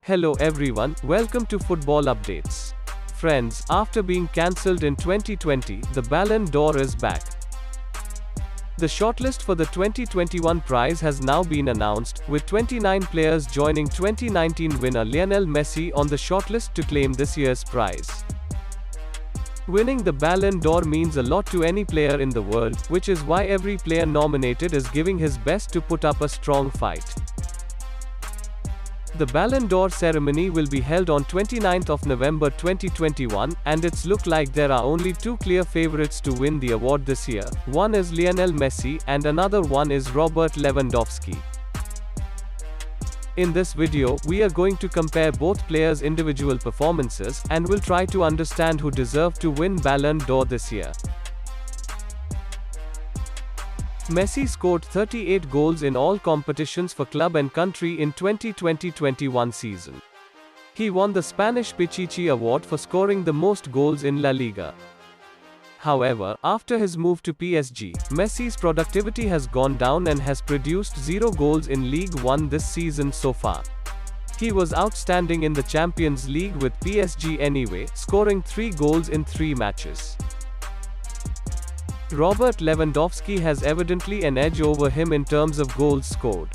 Hello everyone, welcome to Football Updates. Friends, after being cancelled in 2020, the Ballon d'Or is back. The shortlist for the 2021 prize has now been announced, with 29 players joining 2019 winner Lionel Messi on the shortlist to claim this year's prize. Winning the Ballon d'Or means a lot to any player in the world, which is why every player nominated is giving his best to put up a strong fight. The Ballon d'Or ceremony will be held on 29th of November 2021, and it's look like there are only two clear favorites to win the award this year. One is Lionel Messi, and another one is Robert Lewandowski. In this video, we are going to compare both players' individual performances, and will try to understand who deserve to win Ballon d'Or this year. Messi scored 38 goals in all competitions for club and country in 2020-21 season. He won the Spanish Pichichi Award for scoring the most goals in La Liga. However, after his move to PSG, Messi's productivity has gone down and has produced 0 goals in Ligue 1 this season so far. He was outstanding in the Champions League with PSG anyway, scoring 3 goals in 3 matches. Robert Lewandowski has evidently an edge over him in terms of goals scored.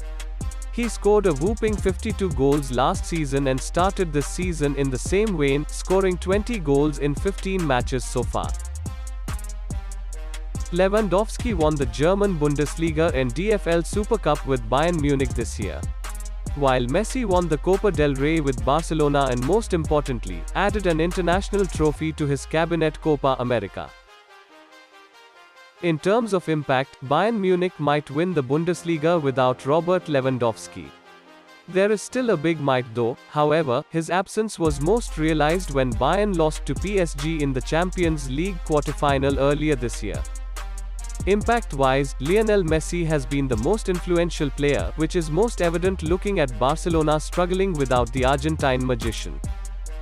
He scored a whopping 52 goals last season and started this season in the same vein, scoring 20 goals in 15 matches so far. Lewandowski won the German Bundesliga and DFL Super Cup with Bayern Munich this year, while Messi won the Copa del Rey with Barcelona and most importantly, added an international trophy to his cabinet Copa America. In terms of impact, Bayern Munich might win the Bundesliga without Robert Lewandowski. There is still a big might though, however, his absence was most realized when Bayern lost to PSG in the Champions League quarterfinal earlier this year. Impact-wise, Lionel Messi has been the most influential player, which is most evident looking at Barcelona struggling without the Argentine magician.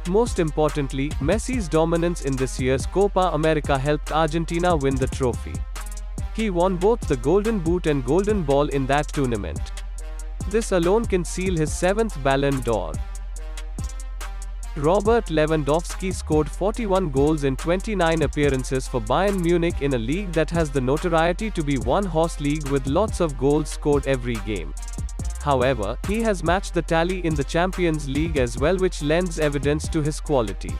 Most importantly, Messi's dominance in this year's Copa America helped Argentina win the trophy. He won both the Golden Boot and Golden Ball in that tournament. This alone can seal his 7th Ballon d'Or. Robert Lewandowski scored 41 goals in 29 appearances for Bayern Munich in a league that has the notoriety to be one-horse league with lots of goals scored every game. However, he has matched the tally in the Champions League as well, which lends evidence to his quality.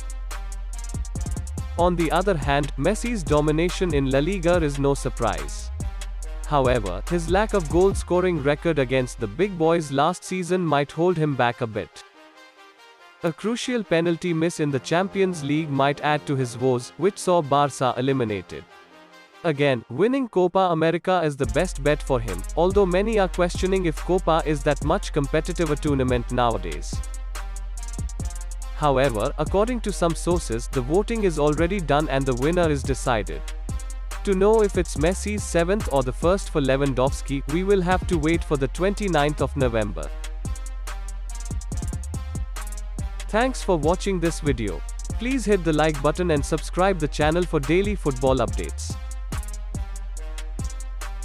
On the other hand, Messi's domination in La Liga is no surprise. However, his lack of goal-scoring record against the big boys last season might hold him back a bit. A crucial penalty miss in the Champions League might add to his woes, which saw Barca eliminated. Again, winning Copa America is the best bet for him, although many are questioning if Copa is that much competitive a tournament nowadays. However, according to some sources, the voting is already done and the winner is decided. To know if it's Messi's 7th or the first for Lewandowski, we will have to wait for the 29th of November. Thanks for watching this video. Please hit the like button and subscribe the channel for daily football updates.